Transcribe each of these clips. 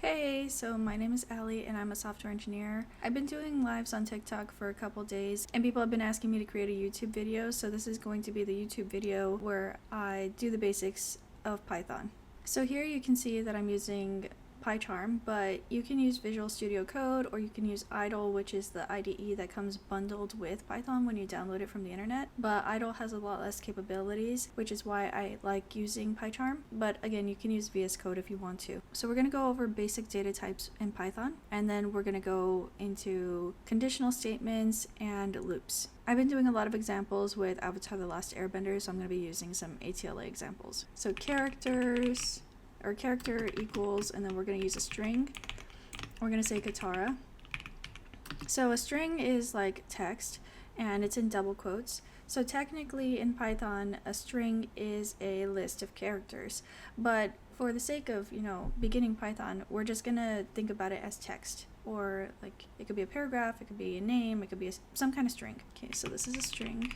Hey, so my name is Allie and I'm a software engineer. I've been doing lives on TikTok for a couple days and people have been asking me to create a YouTube video, so this is going to be the YouTube video where I do the basics of Python. So here you can see that I'm using PyCharm, but you can use Visual Studio Code or you can use Idle, which is the IDE that comes bundled with Python when you download it from the internet. But Idle has a lot less capabilities, which is why I like using PyCharm. But again, you can use VS Code if you want to. So we're going to go over basic data types in Python, and then we're going to go into conditional statements and loops. I've been doing a lot of examples with Avatar: The Last Airbender, so I'm going to be using some ATLA examples. So characters, or character equals, and then we're going to use a string. We're going to say Katara. So a string is like text, and it's in double quotes. So technically in Python, a string is a list of characters, but for the sake of, beginning Python, we're just going to think about it as text. Or like it could be a paragraph, it could be a name, it could be some kind of string. Okay, so this is a string.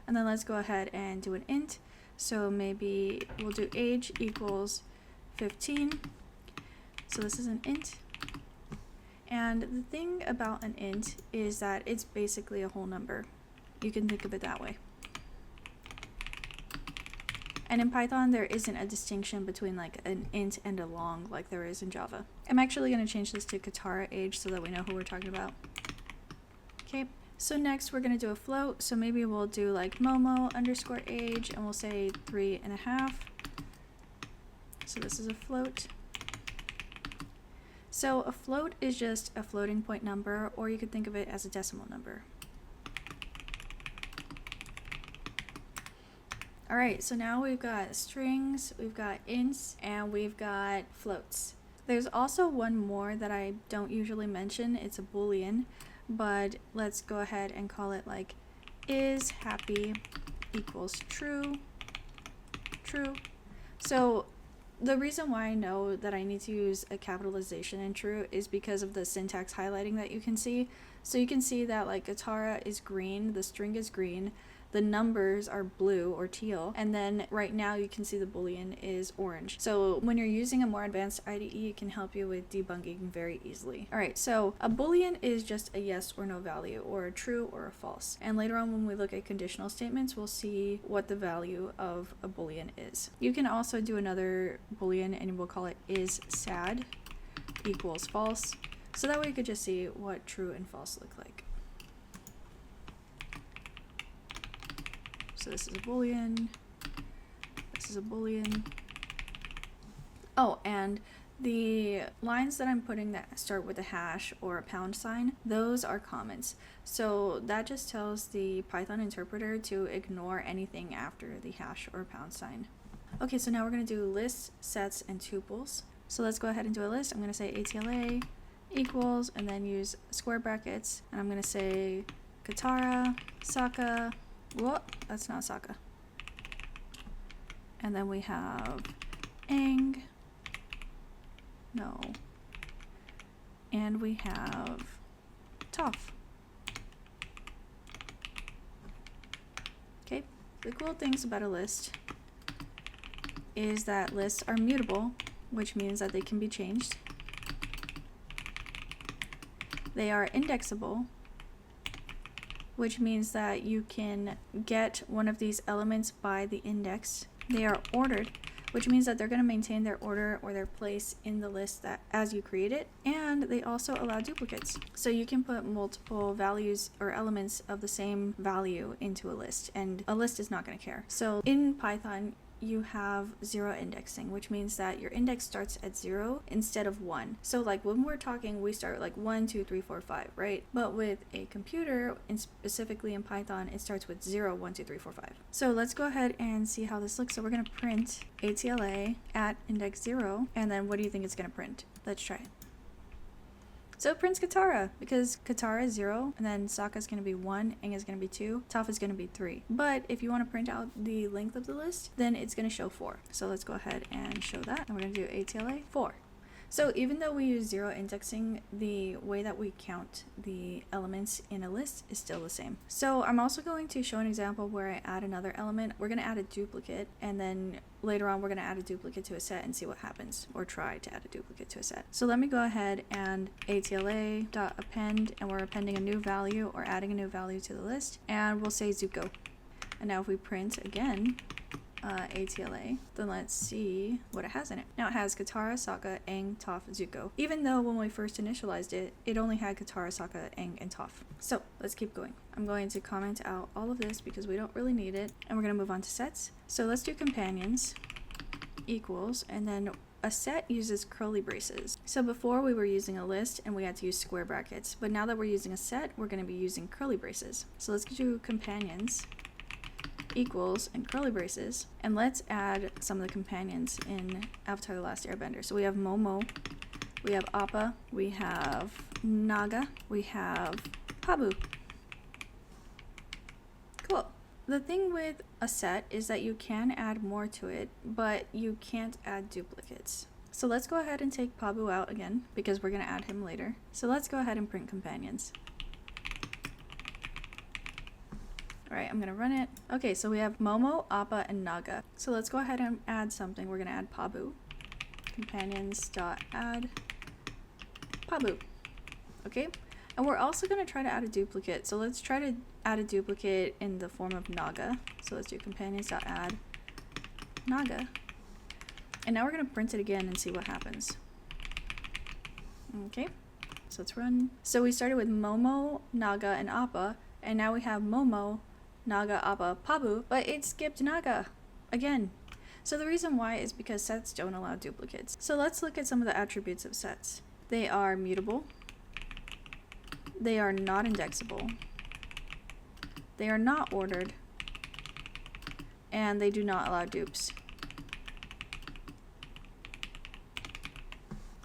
And then let's go ahead and do an int. So maybe we'll do age equals 15. So this is an int. And the thing about an int is that it's basically a whole number. You can think of it that way. And in Python, there isn't a distinction between like an int and a long like there is in Java. I'm actually going to change this to Katara age so that we know who we're talking about. Okay. So next we're going to do a float. So maybe we'll do like Momo underscore age and we'll say 3.5. So this is a float. So a float is just a floating point number, or you could think of it as a decimal number. Alright, so now we've got strings, we've got ints, and we've got floats. There's also one more that I don't usually mention. It's a boolean. But let's go ahead and call it like is happy equals true. So the reason why I know that I need to use a capitalization in true is because of the syntax highlighting that you can see. So you can see that like Katara is green, the string is green, the numbers are blue or teal, and then right now you can see the boolean is orange. So when you're using a more advanced IDE, it can help you with debugging very easily. Alright, so a boolean is just a yes or no value, or a true or a false. And later on when we look at conditional statements, we'll see what the value of a boolean is. You can also do another boolean and we'll call it is sad equals false. So that way you could just see what true and false look like. So this is a boolean, this is a boolean. Oh, and the lines that I'm putting that start with a hash or a pound sign, those are comments. So that just tells the Python interpreter to ignore anything after the hash or pound sign. Okay, so now we're going to do lists, sets, and tuples. So let's go ahead and do a list. I'm going to say ATLA equals, and then use square brackets, and I'm going to say Katara, Sokka. Whoa, that's not Sokka. And then we have Aang. No. And we have Toph. Okay, the cool things about a list is that lists are mutable, which means that they can be changed. They are indexable, which means that you can get one of these elements by the index. They are ordered, which means that they're going to maintain their order or their place in the list that as you create it. And they also allow duplicates. So you can put multiple values or elements of the same value into a list, and a list is not going to care. So in Python, you have zero indexing, which means that your index starts at 0 instead of 1. So like when we're talking, we start like 1, 2, 3, 4, 5, right? But with a computer, and specifically in Python, it starts with 0, 1, 2, 3, 4, 5. So let's go ahead and see how this looks. So we're going to print ATLA at index 0, and then what do you think it's going to print? Let's try it. So it prints Katara, because Katara is 0, and then Sokka is going to be 1, Aang is going to be 2, Toph is going to be 3. But if you want to print out the length of the list, then it's going to show 4. So let's go ahead and show that. And we're going to do ATLA 4. So even though we use zero indexing, the way that we count the elements in a list is still the same. So I'm also going to show an example where I add another element. We're going to add a duplicate, and then later on we're going to add a duplicate to a set and see what happens, or try to add a duplicate to a set. So let me go ahead and atla.append, and we're appending a new value or adding a new value to the list, and we'll say Zuko. And now if we print again ATLA, then let's see what it has in it. Now it has Katara, Sokka, Aang, Toph, Zuko. Even though when we first initialized it, it only had Katara, Sokka, Aang, and Toph. So let's keep going. I'm going to comment out all of this because we don't really need it, and we're going to move on to sets. So let's do companions equals, and then a set uses curly braces. So before we were using a list and we had to use square brackets, but now that we're using a set, we're going to be using curly braces. So let's do companions equals and curly braces, and let's add some of the companions in Avatar: The Last Airbender. So we have Momo, we have Appa, we have Naga, we have Pabu. Cool. The thing with a set is that you can add more to it, but you can't add duplicates. So let's go ahead and take Pabu out again because we're going to add him later. So let's go ahead and print companions. Alright, I'm gonna run it. Okay, so we have Momo, Appa, and Naga. So let's go ahead and add something. We're gonna add Pabu. Companions.add Pabu. Okay, and we're also gonna try to add a duplicate. So let's try to add a duplicate in the form of Naga. So let's do companions.add Naga. And now we're gonna print it again and see what happens. Okay, so let's run. So we started with Momo, Naga, and Appa, and now we have Momo, Naga, Appa, Pabu, but it skipped Naga again. So the reason why is because sets don't allow duplicates. So let's look at some of the attributes of sets. They are mutable, they are not indexable, they are not ordered, and they do not allow dupes.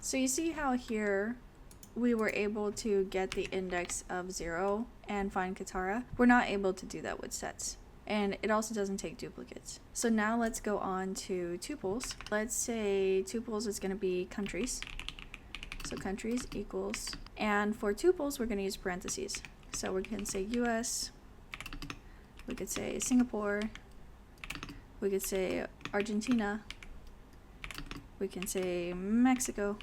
So you see how here we were able to get the index of 0 and find Katara. We're not able to do that with sets. And it also doesn't take duplicates. So now let's go on to tuples. Let's say tuples is going to be countries. So countries equals. And for tuples, we're going to use parentheses. So we can say US. We could say Singapore. We could say Argentina. We can say Mexico.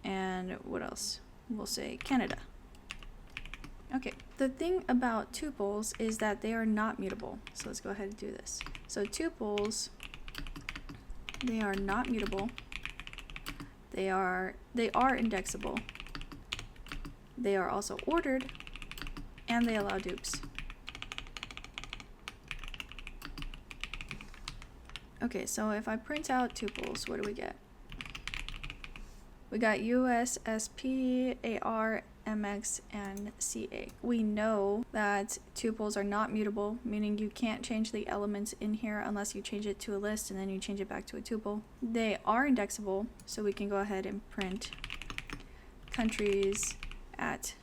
And what else? We'll say Canada. Okay, the thing about tuples is that they are not mutable. So let's go ahead and do this. So tuples, they are not mutable. They are indexable. They are also ordered, and they allow dupes. Okay, so if I print out tuples, what do we get? We got US, SP, AR, MX, and CA. We know that tuples are not mutable, meaning you can't change the elements in here unless you change it to a list and then you change it back to a tuple. They are indexable, so we can go ahead and print countries at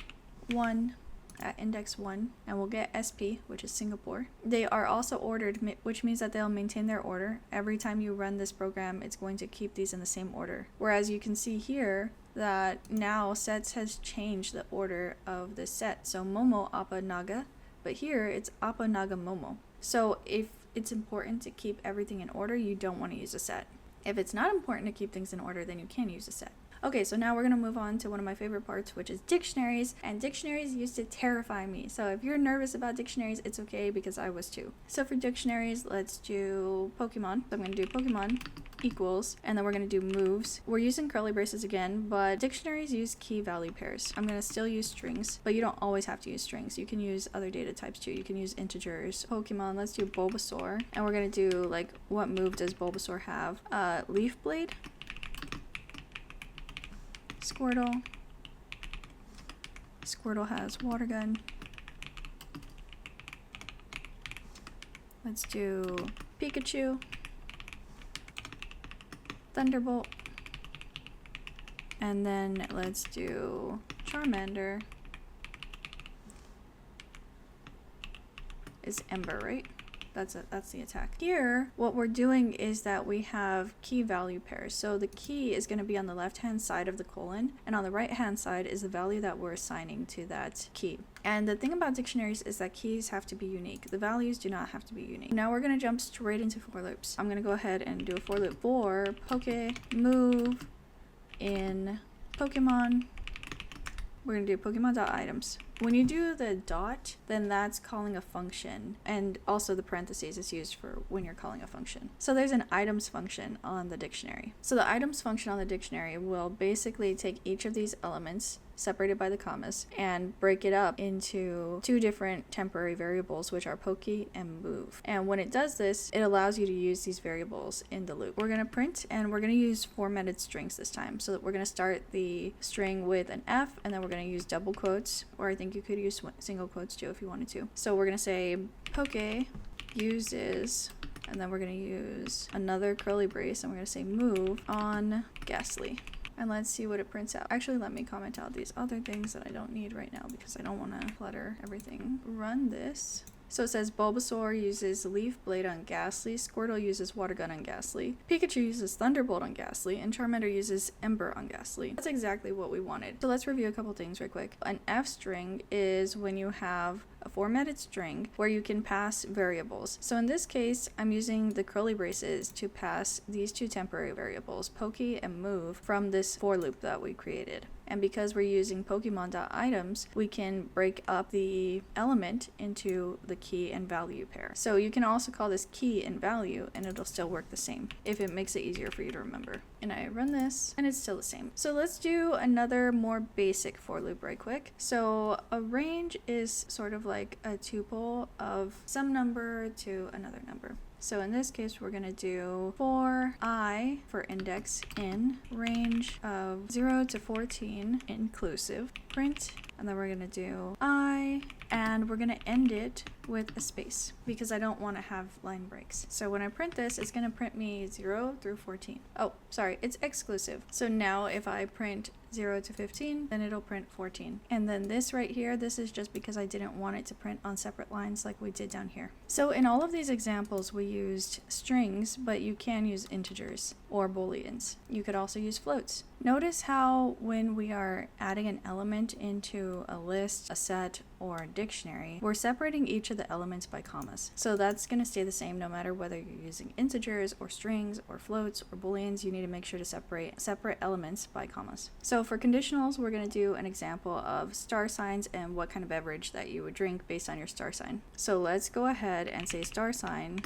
1, at index 1, and we'll get SP, which is Singapore. They are also ordered, which means that they'll maintain their order. Every time you run this program, it's going to keep these in the same order. Whereas you can see here that now sets has changed the order of the set. So Momo, Appa, Naga, but here it's Appa, Naga, Momo. So if it's important to keep everything in order, you don't want to use a set. If it's not important to keep things in order, then you can use a set. Okay, so now we're going to move on to one of my favorite parts, which is dictionaries, and dictionaries used to terrify me. So if you're nervous about dictionaries, it's okay because I was too. So for dictionaries, let's do Pokemon. So I'm going to do Pokemon equals, and then we're going to do moves. We're using curly braces again, but dictionaries use key value pairs. I'm going to still use strings, but you don't always have to use strings. You can use other data types too. You can use integers. Pokemon, let's do Bulbasaur, and we're going to do like, what move does Bulbasaur have? Leaf Blade. Squirtle. Squirtle has Water Gun. Let's do Pikachu. Thunderbolt. And then let's do Charmander. Is Ember, right? That's the attack. Here, what we're doing is that we have key value pairs. So the key is going to be on the left-hand side of the colon, and on the right-hand side is the value that we're assigning to that key. And the thing about dictionaries is that keys have to be unique. The values do not have to be unique. Now we're going to jump straight into for loops. I'm going to go ahead and do a for loop for poke move in Pokemon. We're going to do Pokemon.items. When you do the dot, then that's calling a function, and also the parentheses is used for when you're calling a function. So there's an items function on the dictionary. So the items function on the dictionary will basically take each of these elements separated by the commas and break it up into two different temporary variables, which are poke and move. And when it does this, it allows you to use these variables in the loop. We're going to print, and we're going to use formatted strings this time. So that we're going to start the string with an F, and then we're going to use double quotes, or I think you could use single quotes too if you wanted to. So we're going to say poke uses, and then we're going to use another curly brace, and we're going to say move on Ghastly. And let's see what it prints out. Actually, let me comment out these other things that I don't need right now because I don't want to clutter everything. Run this. So it says Bulbasaur uses Leaf Blade on Ghastly, Squirtle uses Water Gun on Ghastly, Pikachu uses Thunderbolt on Ghastly, and Charmander uses Ember on Ghastly. That's exactly what we wanted. So let's review a couple things right quick. An F string is when you have a formatted string where you can pass variables. So in this case, I'm using the curly braces to pass these two temporary variables, poke and move, from this for loop that we created. And because we're using Pokemon.items, we can break up the element into the key and value pair. So you can also call this key and value, and it'll still work the same if it makes it easier for you to remember. And I run this, and it's still the same. So let's do another more basic for loop right quick. So a range is sort of like a tuple of some number to another number. So in this case, we're going to do for I for index in range of 0 to 14 inclusive, print, and then we're going to do I, and we're going to end it with a space because I don't want to have line breaks. So when I print this, it's going to print me 0 through 14. Oh, sorry, it's exclusive. So now if I print 0 to 15, then it'll print 14. And then this right here, this is just because I didn't want it to print on separate lines like we did down here. So in all of these examples, we used strings, but you can use integers or booleans. You could also use floats. Notice how when we are adding an element into a list, a set, or a dictionary, we're separating each of the elements by commas. So that's going to stay the same no matter whether you're using integers or strings or floats or booleans. You need to make sure to separate elements by commas. So for conditionals, we're going to do an example of star signs and what kind of beverage that you would drink based on your star sign. So let's go ahead and say star sign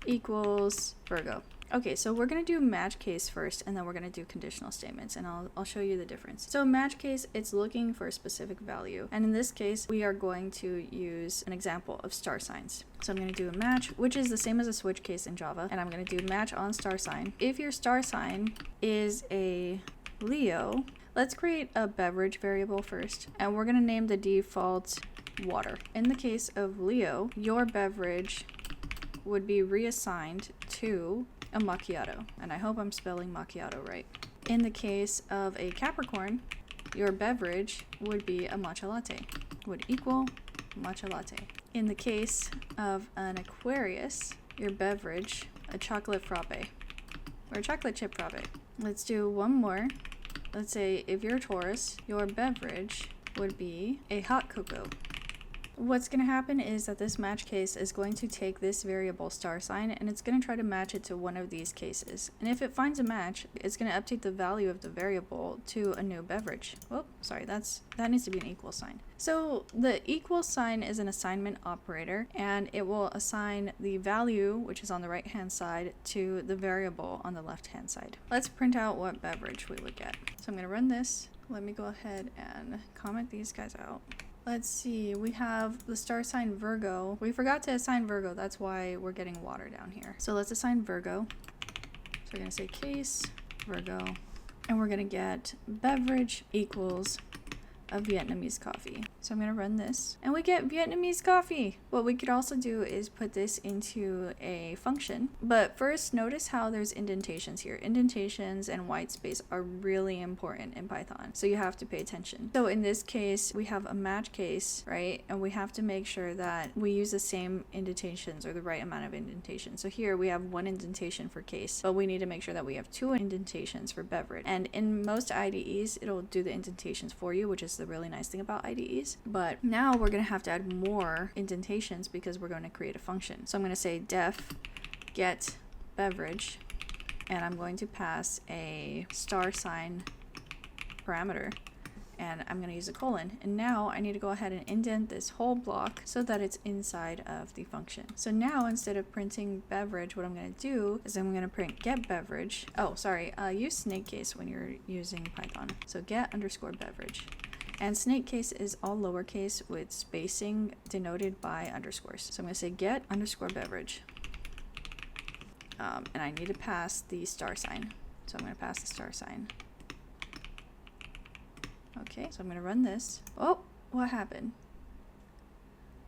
equals Virgo. Okay, so we're going to do match case first, and then we're going to do conditional statements, and I'll show you the difference. So match case, it's looking for a specific value, and in this case, we are going to use an example of star signs. So I'm going to do a match, which is the same as a switch case in Java, and I'm going to do match on star sign. If your star sign is a Leo, let's create a beverage variable first, and we're going to name the default water. In the case of Leo, your beverage would be reassigned to a macchiato, and I hope I'm spelling macchiato right. In the case of a Capricorn, your beverage would be a matcha latte, would equal matcha latte. In the case of an Aquarius, your beverage, a chocolate frappe, or a chocolate chip frappe. Let's do one more. Let's say if you're a Taurus, your beverage would be a hot cocoa. What's going to happen is that this match case is going to take this variable star sign, and it's going to try to match it to one of these cases. And if it finds a match, it's going to update the value of the variable to a new beverage. Oh, sorry, that needs to be an equal sign. So the equal sign is an assignment operator, and it will assign the value, which is on the right hand side, to the variable on the left hand side. Let's print out what beverage we would get. So I'm going to run this. Let me go ahead and comment these guys out. Let's see, we have the star sign Virgo. We forgot to assign Virgo, that's why we're getting water down here. So let's assign Virgo. So we're gonna say case Virgo, and we're gonna get beverage equals of Vietnamese coffee. So I'm gonna run this and we get Vietnamese coffee. What we could also do is put this into a function. But first, notice how there's indentations here. Indentations and white space are really important in Python, so you have to pay attention. So in this case, we have a match case, right? And we have to make sure that we use the same indentations or the right amount of indentation. So here we have one indentation for case, but we need to make sure that we have two indentations for beverage. And in most IDEs, it'll do the indentations for you, which is the really nice thing about IDEs. But now we're going to have to add more indentations because we're going to create a function. So I'm going to say def get beverage, and I'm going to pass a star sign parameter, and I'm going to use a colon. And now I need to go ahead and indent this whole block so that it's inside of the function. So now instead of printing beverage, what I'm going to do is I'm going to print get beverage. Oh, sorry, use snake case when you're using Python. So get underscore beverage. And snake case is all lowercase with spacing denoted by underscores. So I'm going to say get underscore beverage. And I need to pass the star sign. So I'm going to pass the star sign. Okay, so I'm going to run this. Oh, what happened?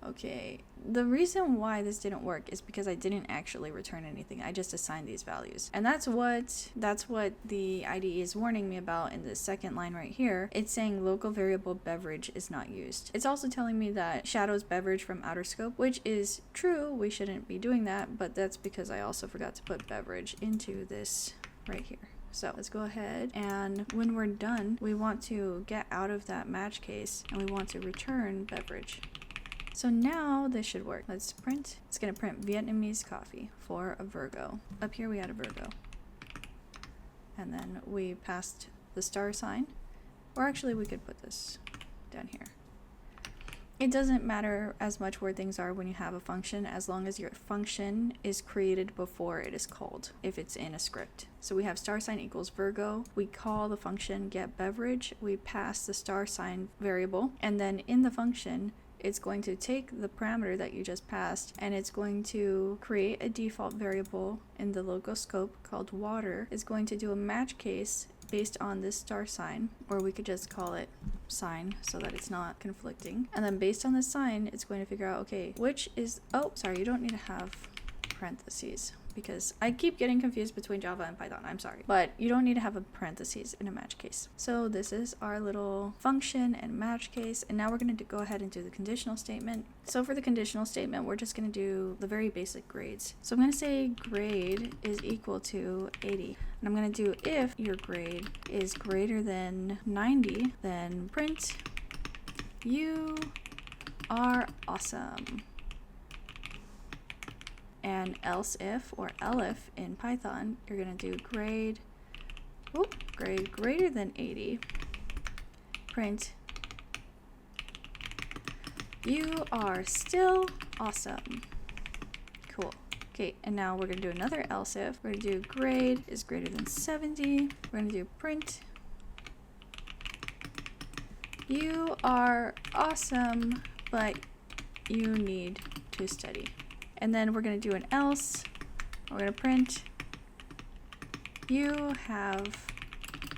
Okay, the reason why this didn't work is because I didn't actually return anything. I just assigned these values. And that's what the IDE is warning me about in the second line right here. It's saying local variable beverage is not used. It's also telling me that shadows beverage from outer scope, which is true. We shouldn't be doing that, but that's because I also forgot to put beverage into this right here. So let's go ahead, and when we're done, we want to get out of that match case and we want to return beverage. So now this should work. Let's print. It's going to print Vietnamese coffee for a Virgo. Up here we had a Virgo. And then we passed the star sign. Or actually we could put this down here. It doesn't matter as much where things are when you have a function, as long as your function is created before it is called, if it's in a script. So we have star sign equals Virgo. We call the function get beverage. We pass the star sign variable. And then in the function, it's going to take the parameter that you just passed and it's going to create a default variable in the local scope called water. It's going to do a match case based on this star sign, or we could just call it sign so that it's not conflicting. And then based on the sign, it's going to figure out, okay, which is, oh, sorry, you don't need to have parentheses because I keep getting confused between Java and Python. I'm sorry, but you don't need to have a parentheses in a match case. So this is our little function and match case. And now we're going to go ahead and do the conditional statement. So for the conditional statement, we're just going to do the very basic grades. So I'm going to say grade is equal to 80. And I'm going to do if your grade is greater than 90, then print you are awesome. And else if, or elif in Python, you're going to do grade greater than 80, print you are still awesome. Cool. Okay, and now we're going to do another else if. We're going to do grade is greater than 70. We're going to do print you are awesome, but you need to study. And then we're going to do an else. We're going to print you have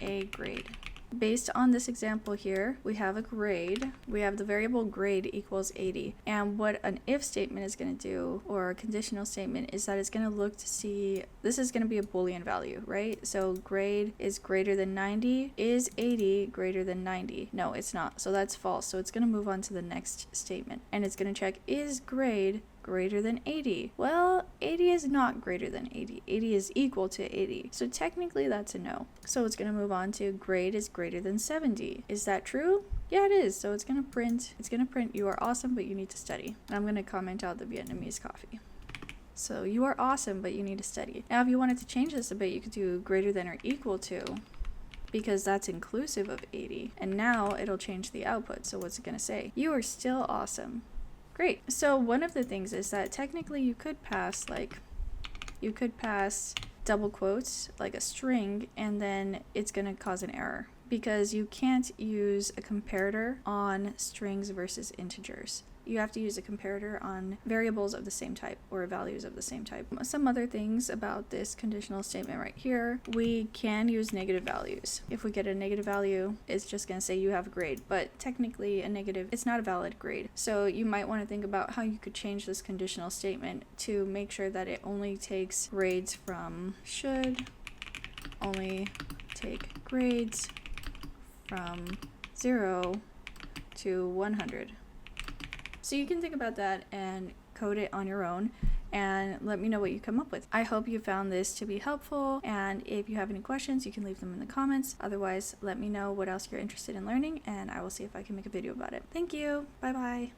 a grade. Based on this example here, we have a grade. We have the variable grade equals 80. And what an if statement is going to do, or a conditional statement, is that it's going to look to see, this is going to be a Boolean value, right? So grade is greater than 90. Is 80 greater than 90? No, it's not. So that's false. So it's going to move on to the next statement. And it's going to check, is grade greater than 80? Well, 80 is not greater than 80. 80 is equal to 80. So technically that's a no. So it's going to move on to grade is greater than 70. Is that true? Yeah, it is. So it's going to print you are awesome, but you need to study. And I'm going to comment out the Vietnamese coffee. So you are awesome, but you need to study. Now, if you wanted to change this a bit, you could do greater than or equal to, because that's inclusive of 80. And now it'll change the output. So what's it going to say? You are still awesome. Great. So one of the things is that technically you could pass double quotes, like a string, and then it's going to cause an error because you can't use a comparator on strings versus integers. you have to use a comparator on variables of the same type or values of the same type. Some other things about this conditional statement right here, we can use negative values. If we get a negative value, it's just going to say you have a grade, but technically a negative, it's not a valid grade. So you might want to think about how you could change this conditional statement to make sure that it only takes grades from should only take grades from 0 to 100. So you can think about that and code it on your own and let me know what you come up with. I hope you found this to be helpful, and if you have any questions, you can leave them in the comments. Otherwise, let me know what else you're interested in learning, and I will see if I can make a video about it. Thank you. Bye bye.